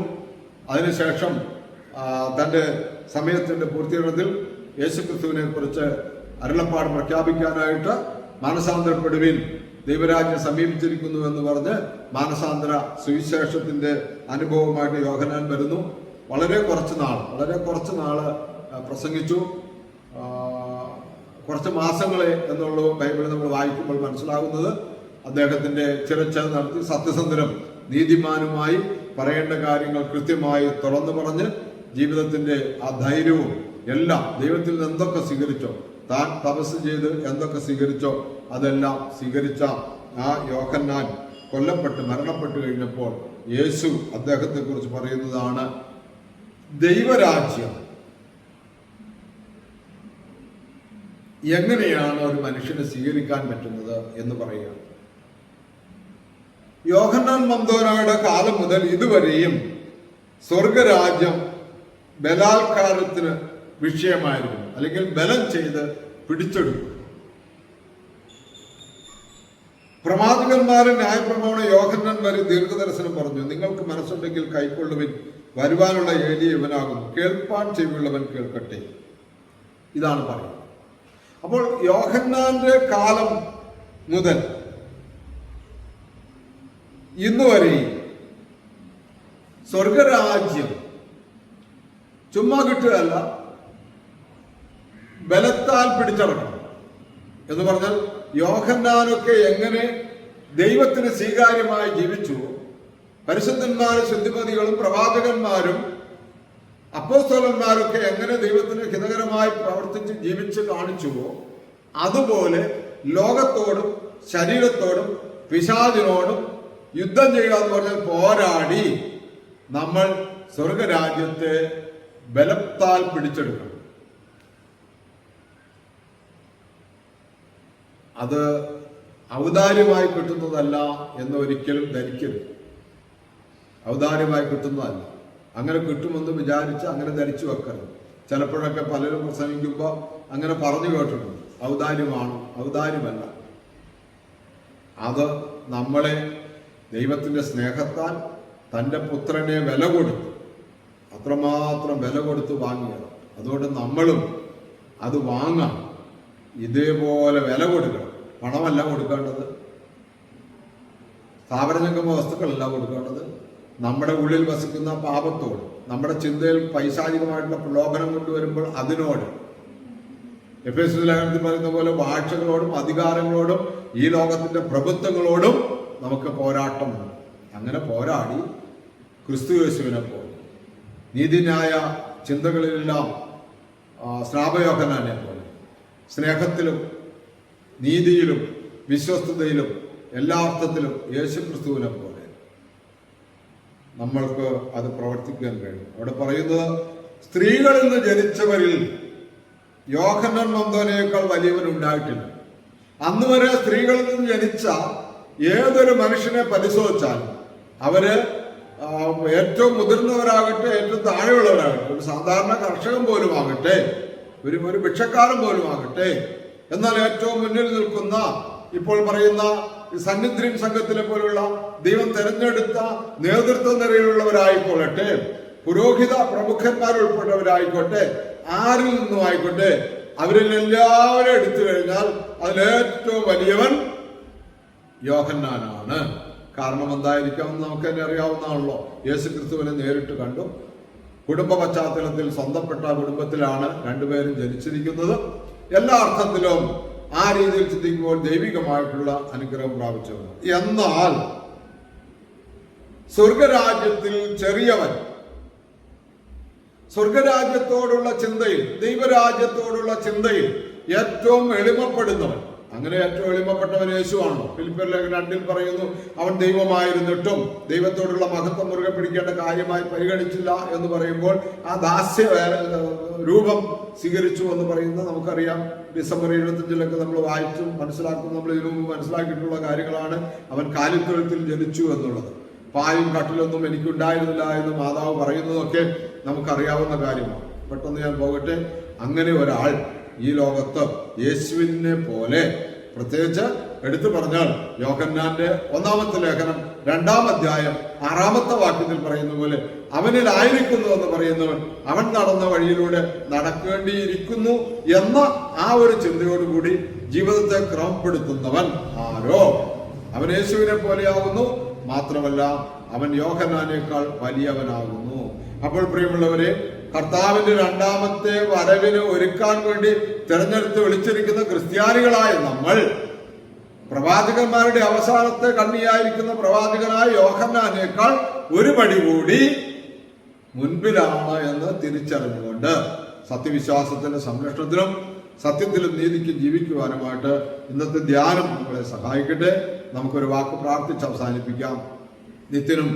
അതിനുശേഷം തൻ്റെ സമയത്തിന്റെ പൂർത്തീകരണത്തിൽ യേശുക്രിസ്തുവിനെ കുറിച്ച് അരുളപ്പാട് പ്രഖ്യാപിക്കാനായിട്ട് മാനസാന്തരപ്പെടുവിൻ, ദൈവരാജ്യം സമീപിച്ചിരിക്കുന്നു എന്ന് പറഞ്ഞ് മാനസാന്തര സുവിശേഷത്തിന്റെ അനുഭവമായിട്ട് യോഹന്നാൻ വരുന്നു. വളരെ കുറച്ച് നാള് പ്രസംഗിച്ചു. കുറച്ച് മാസങ്ങളെ എന്നുള്ളൂ ബൈബിളിൽ നമ്മൾ വായിക്കുമ്പോൾ മനസ്സിലാകുന്നത്. അദ്ദേഹത്തിന്റെ ചിരച്ഛേദം നടത്തി സത്യസന്ധനും നീതിമാനുമായി പറയേണ്ട കാര്യങ്ങൾ കൃത്യമായി തുറന്നു പറഞ്ഞ് ജീവിതത്തിന്റെ ആ ധൈര്യവും എല്ലാം ദൈവത്തിൽ നിന്ന് എന്തൊക്കെ സ്വീകരിച്ചോ, താൻ തപസ് ചെയ്ത് എന്തൊക്കെ സ്വീകരിച്ചോ അതെല്ലാം സ്വീകരിച്ച ആ യോഹന്നാൻ മരണപ്പെട്ടു കഴിഞ്ഞപ്പോൾ യേശു അദ്ദേഹത്തെ കുറിച്ച് പറയുന്നതാണ്, ദൈവരാജ്യം എങ്ങനെയാണ് ഒരു മനുഷ്യനെ സ്വീകരിക്കാൻ പറ്റുന്നത് എന്ന് പറയുക. യോഹന്നാൻ മന്തോനയുടെ കാലം മുതൽ ഇതുവരെയും സ്വർഗരാജ്യം ബലാത്കാരത്തിന് വിഷയമായിരുന്നു, അല്ലെങ്കിൽ ബലം ചെയ്ത് പിടിച്ചെടുക്കും. പ്രവാചകന്മാരും ന്യായപ്രമാണ യോഹന്നാൻ വരെ ദീർഘദർശനം പറഞ്ഞു, നിങ്ങൾക്ക് മനസ്സുണ്ടെങ്കിൽ കൈക്കൊള്ളുവിൻ, വരുവാനുള്ള ഏലിയ ഇവനാകുന്നു, കേൾപ്പാൻ ചെവിയുള്ളവൻ കേൾക്കട്ടെ. ഇതാണ് പറയുന്നത്. അപ്പോൾ യോഹന്നാന്റെ കാലം മുതൽ ഇന്ന് വരെ സ്വർഗരാജ്യം ചുമ്മാ കിട്ടുകയല്ല, ബലത്താൽ പിടിച്ചടക്കണം എന്ന് പറഞ്ഞാൽ യോഹന്നാനൊക്കെ എങ്ങനെ ദൈവത്തിന് സ്വീകാര്യമായി ജീവിച്ചു, പരിശുദ്ധന്മാരും ശുദ്ധിമതികളും പ്രവാചകന്മാരും അപ്പോസ്തലന്മാരൊക്കെ എങ്ങനെ ദൈവത്തിന് ഹിതകരമായി പ്രവർത്തിച്ച് ജീവിച്ച് കാണിച്ചുവോ, അതുപോലെ ലോകത്തോടും ശരീരത്തോടും പിശാചിനോടും യുദ്ധം ചെയ്യുക എന്ന് പറഞ്ഞാൽ പോരാടി നമ്മൾ സ്വർഗരാജ്യത്തെ ബലത്താൽ പിടിച്ചെടുക്കണം. അത് ഔദാര്യമായി കിട്ടുന്നതല്ല എന്ന് ഒരിക്കലും ധരിക്കരുത്. ഔദാര്യമായി കിട്ടുന്നതല്ല, അങ്ങനെ കിട്ടുമെന്ന് വിചാരിച്ച് അങ്ങനെ ധരിച്ചു വെക്കരുത്. ചിലപ്പോഴൊക്കെ പലരും പ്രസംഗിക്കുമ്പോൾ അങ്ങനെ പറഞ്ഞു കേട്ടിട്ടുണ്ട്, ഔദാര്യമാണ്. ഔദാര്യമല്ല, അത് നമ്മളെ ദൈവത്തിൻ്റെ സ്നേഹത്താൽ തൻ്റെ പുത്രനെ വില കൊടുത്തു, അത്രമാത്രം വില കൊടുത്ത് വാങ്ങിയത്. അതുകൊണ്ട് നമ്മളും അത് വാങ്ങാം, ഇതേപോലെ വില കൊടുക്കണം. പണമല്ല കൊടുക്കേണ്ടത്, സ്ഥാപനജംഗമ വസ്തുക്കളല്ല കൊടുക്കേണ്ടത്. നമ്മുടെ ഉള്ളിൽ വസിക്കുന്ന പാപത്തോട്, നമ്മുടെ ചിന്തയിൽ പൈശാചികമായിട്ടുള്ള പ്രലോഭനം കൊണ്ടുവരുമ്പോൾ അതിനോട്, എഫേസ്യ ലേഖനത്തിൽ പറയുന്ന പോലെ ഭാഷകളോടും അധികാരങ്ങളോടും ഈ ലോകത്തിന്റെ പ്രഭുത്വങ്ങളോടും നമുക്ക് പോരാട്ടമുണ്ട്. അങ്ങനെ പോരാടി ക്രിസ്തുയേശുവിനെ പോലെ നീതിന്യായ ചിന്തകളിലെല്ലാം സ്നാപയോഹന്നാനെ പോലെ സ്നേഹത്തിലും നീതിയിലും വിശ്വസ്തതയിലും എല്ലാ അർത്ഥത്തിലും യേശു ക്രിസ്തുവിനെ പോലെ നമ്മൾക്ക് അത് പ്രവർത്തിക്കാൻ കഴിയും. അവിടെ പറയുന്നത്, സ്ത്രീകളിൽ നിന്ന് ജനിച്ചവരിൽ യോഹന്നാൻ മന്തോനയേക്കാൾ വലിയവൻ ഉണ്ടായിട്ടില്ല. അന്ന് വരെ സ്ത്രീകളിൽ നിന്ന് ജനിച്ച ഏതൊരു മനുഷ്യനെ പരിശോധിച്ചാൽ അവര് ഏറ്റവും മുതിർന്നവരാകട്ടെ, ഏറ്റവും താഴെയുള്ളവരാകട്ടെ, ഒരു സാധാരണ കർഷകൻ പോലും ആകട്ടെ, ഒരു ഭിക്ഷക്കാരൻ പോലും ആകട്ടെ, എന്നാൽ ഏറ്റവും മുന്നിൽ നിൽക്കുന്ന ഇപ്പോൾ പറയുന്ന സന്നിധ്രീൻ സംഘത്തിലെ പോലുള്ള ദൈവം തെരഞ്ഞെടുത്ത നേതൃത്വ നിരയിലുള്ളവരായിക്കൊള്ളട്ടെ, പുരോഹിത പ്രമുഖന്മാരുൾപ്പെട്ടവരായിക്കോട്ടെ, ആരിൽ നിന്നും ആയിക്കോട്ടെ, അവരിൽ എല്ലാവരും എടുത്തു കഴിഞ്ഞാൽ അതിലേറ്റവും വലിയവൻ യോഹന്നാനാണ്. കാരണം എന്തായിരിക്കാമെന്ന് നമുക്ക് തന്നെ അറിയാവുന്നതാണല്ലോ. യേശു ക്രിസ്തുവിനെ നേരിട്ട് കണ്ടു. കുടുംബ പശ്ചാത്തലത്തിൽ സ്വന്തപ്പെട്ട കുടുംബത്തിലാണ് രണ്ടുപേരും ജനിച്ചിരിക്കുന്നത്. എല്ലാ അർത്ഥത്തിലും ആ രീതിയിൽ ചിന്തിക്കുമ്പോൾ ദൈവികമായിട്ടുള്ള അനുഗ്രഹം പ്രാപിച്ചു. എന്നാൽ സ്വർഗരാജ്യത്തിൽ ചെറിയവൻ, സ്വർഗരാജ്യത്തോടുള്ള ചിന്തയിൽ, ദൈവരാജ്യത്തോടുള്ള ചിന്തയിൽ ഏറ്റവും എളിമപ്പെടുന്നവൻ, അങ്ങനെ ഏറ്റവും എളിമപ്പെട്ടവൻ യേശുവാണോ? ഫിലിപ്പിയർ ലേഖനം 2 പറയുന്നു, അവൻ ദൈവമായിരുന്നിട്ടും ദൈവത്തോടുള്ള മഹത്വം മുറുകെ പിടിക്കേണ്ട കാര്യമായി പരിഗണിച്ചില്ല എന്ന് പറയുമ്പോൾ ആ ദാസ്യ രൂപം സ്വീകരിച്ചു എന്ന് പറയുന്നത് നമുക്കറിയാം. ഡിസംബർ 25 നമ്മൾ വായിച്ചും മനസ്സിലാക്കും. നമ്മൾ ഇതിനു മുമ്പ് മനസ്സിലാക്കിയിട്ടുള്ള കാര്യങ്ങളാണ്. അവൻ കാലിത്തൊഴുത്തിൽ ജനിച്ചു എന്നുള്ളത്. പായും കട്ടിലൊന്നും എനിക്കുണ്ടായിരുന്നില്ല എന്ന് മാതാവ് പറയുന്നതൊക്കെ നമുക്കറിയാവുന്ന കാര്യമാണ്. പെട്ടെന്ന് ഞാൻ പോകട്ടെ. അങ്ങനെ ഒരാൾ ഈ ലോകത്ത് യേശുവിനെ പോലെ, പ്രത്യേകിച്ച് എടുത്തു പറഞ്ഞാൽ യോഹന്നാന്റെ 1-ാമത്തെ ലേഖനം 2-ാം അധ്യായം 6-ാമത്തെ വാക്യത്തിൽ പറയുന്ന പോലെ, അവനിലായിരിക്കുന്നു എന്ന് പറയുന്നവൻ അവൻ നടന്ന വഴിയിലൂടെ നടക്കേണ്ടിയിരിക്കുന്നു എന്ന ആ ഒരു ചിന്തയോടുകൂടി ജീവിതത്തെ ക്രമപ്പെടുത്തുന്നവൻ ആരോ അവൻ യേശുവിനെ പോലെയാകുന്നു. മാത്രമല്ല അവൻ യോഹന്നാനേക്കാൾ വലിയവനാകുന്നു. അപ്പോൾ പ്രിയമുള്ളവരെ, കർത്താവിന്റെ 2-ാമത്തെ വരവിന് ഒരുക്കാൻ വേണ്ടി തിരഞ്ഞെടുത്ത് വിളിച്ചിരിക്കുന്ന ക്രിസ്ത്യാനികളായ നമ്മൾ പ്രവാചകന്മാരുടെ അവസാനത്തെ കണ്ണിയായിരിക്കുന്ന പ്രവാചകനായ യോഹന്നാനേക്കാൾ ഒരു പടി കൂടി മുൻപിലാണ് എന്ന് തിരിച്ചറിഞ്ഞുകൊണ്ട് സത്യവിശ്വാസത്തിന്റെ സംരക്ഷണത്തിലും സത്യത്തിലും നീതിക്കും ജീവിക്കുവാനുമായിട്ട് ഇന്നത്തെ ധ്യാനം നമ്മളെ സഹായിക്കട്ടെ. നമുക്കൊരു വാക്ക് പ്രാർത്ഥിച്ച് അവസാനിപ്പിക്കാം. നിത്യനും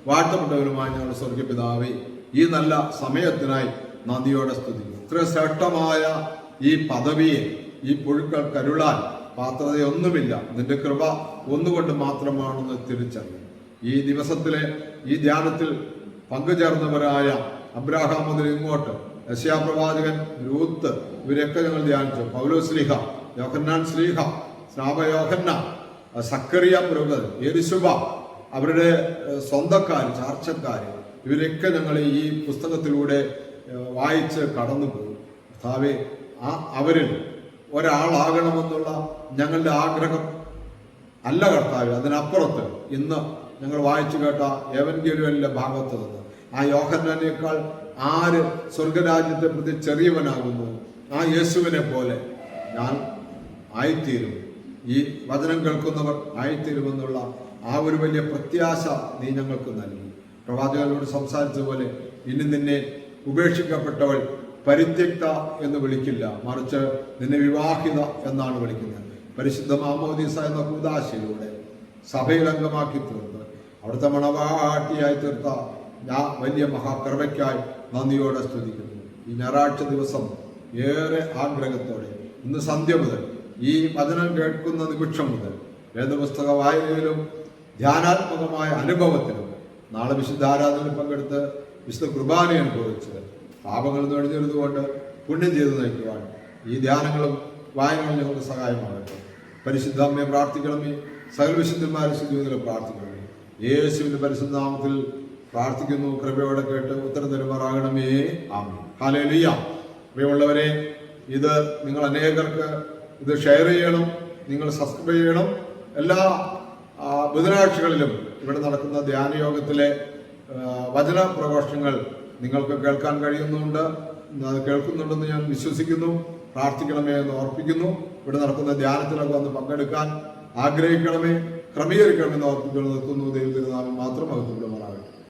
വാഴ്ത്തപ്പെട്ടവരുമായ ഞങ്ങളുടെ സ്വർഗ്ഗപിതാവേ, ഈ നല്ല സമയത്തിനായി നന്ദിയോടെ സ്തുതിക്കുന്നു. ഇത്ര ശ്രേഷ്ഠമായ ഈ പദവിയെ ഈ പുഴുക്കൾ കരുളാൻ പാത്രതയൊന്നുമില്ല. നിന്റെ കൃപ ഒന്നുകൊണ്ട് മാത്രമാണെന്ന് തിരിച്ചറിയും. ഈ ദിവസത്തിലെ ഈ ധ്യാനത്തിൽ പങ്കുചേർന്നവരായ അബ്രാഹാം മുതൽ ഇങ്ങോട്ട് യെശയ്യാ പ്രവാചകൻ, രൂത്ത്, ഇവരെയൊക്കെ ഞങ്ങൾ ധ്യാനിച്ചു. പൗലോസ് ശ്ലീഹ, യോഹന്നാൻ ശ്ലീഹ, സ്നാപ യോഹന്നാൻ, സക്കറിയ പുരോഹിതൻ, യെരുശുബ, അവരുടെ സ്വന്തക്കാർ, ചാർച്ചക്കാർ, ഇവരൊക്കെ ഞങ്ങൾ ഈ പുസ്തകത്തിലൂടെ വായിച്ച് കടന്നുപോയി. കർത്താവേ, അവരിൽ ഒരാളാകണമെന്നുള്ള ഞങ്ങളുടെ ആഗ്രഹം അല്ല കർത്താവേ, അതിനപ്പുറത്ത് ഇന്ന് ഞങ്ങൾ വായിച്ചു കേട്ട എവൻഗേലിയോനിലെ ഭാഗത്ത് നിന്ന് ആ യോഹന്നാനേക്കാൾ ആര് സ്വർഗരാജ്യത്തെ പ്രതി ചെറിയവനാകുന്നു, ആ യേശുവിനെ പോലെ ഞാൻ ആയിത്തീരും, ഈ വചനം കേൾക്കുന്നവർ ആയിത്തീരുമെന്നുള്ള ആ ഒരു വലിയ പ്രത്യാശ നീ ഞങ്ങൾക്ക് നൽകി. പ്രവാചകനോട് സംസാരിച്ചതുപോലെ ഇനി നിന്നെ ഉപേക്ഷിക്കപ്പെട്ടവൾ പരിത്യക്ത എന്ന് വിളിക്കില്ല, മറിച്ച് നിന്നെ വിവാഹിത എന്നാണ് വിളിക്കുന്നത്. പരിശുദ്ധ മാമോദീസ എന്ന കൂദാശയിലൂടെ സഭയിൽ അംഗമാക്കി തീർത്ത് അവിടുത്തെ മണവാട്ടിയായി തീർത്ത ഞാൻ വലിയ മഹാകൃപയ്ക്കായി നന്ദിയോടെ സ്തുതിക്കുന്നു. ഈ ഞായറാഴ്ച ദിവസം ഏറെ ആഗ്രഹത്തോടെ ഇന്ന് സന്ധ്യ മുതൽ ഈ വചനം കേൾക്കുന്ന നിമിഷം മുതൽ വേദപുസ്തക വായനയിലും ധ്യാനാത്മകമായ അനുഭവത്തിലും നാളെ വിശുദ്ധ ആരാധനയിൽ പങ്കെടുത്ത് വിശുദ്ധ കുർബാന അനുഭവിച്ച് പാപങ്ങൾ തൊഴിഞ്ഞെടുത്തുകൊണ്ട് പുണ്യം ചെയ്തു നയിക്കുവാൻ ഈ ധ്യാനങ്ങളും വായനകളും ഞങ്ങൾക്ക് സഹായമാകട്ടെ. പരിശുദ്ധ അമ്മയെ പ്രാർത്ഥിക്കണമേ, സകല വിശുദ്ധന്മാരെ ജീവിതത്തിൽ പ്രാർത്ഥിക്കണമേ. യേശുവിന്റെ പരിശുദ്ധ നാമത്തിൽ പ്രാർത്ഥിക്കുന്നു. കൃപയോടെ കേട്ട് ഉത്തരം തരുമാറാകണമേ. ആമേൻ. ഹല്ലേലൂയ. പ്രിയമുള്ളവരെ, ഇത് നിങ്ങൾ അനേകർക്ക് ഇത് ഷെയർ ചെയ്യണം, നിങ്ങൾ സബ്സ്ക്രൈബ് ചെയ്യണം. എല്ലാ ബുധനാഴ്ചകളിലും ഇവിടെ നടക്കുന്ന ധ്യാനയോഗത്തിലെ വചന പ്രഘോഷണങ്ങൾ നിങ്ങൾക്ക് കേൾക്കാൻ കഴിയുന്നുണ്ട്, കേൾക്കുന്നുണ്ടെന്ന് ഞാൻ വിശ്വസിക്കുന്നു. പ്രാർത്ഥിക്കണമേ എന്ന് ഓർപ്പിക്കുന്നു. ഇവിടെ നടക്കുന്ന ധ്യാനത്തിലൊക്കെ വന്ന് പങ്കെടുക്കാൻ ആഗ്രഹിക്കണമേ, ക്രമീകരിക്കണമെന്ന് ഓർപ്പിക്കുന്നു. നിർത്തുന്നു. ദൈവത്തിൻ്റെ നാമം മാത്രം മഹത്വപ്പെടുമാറാകട്ടെ.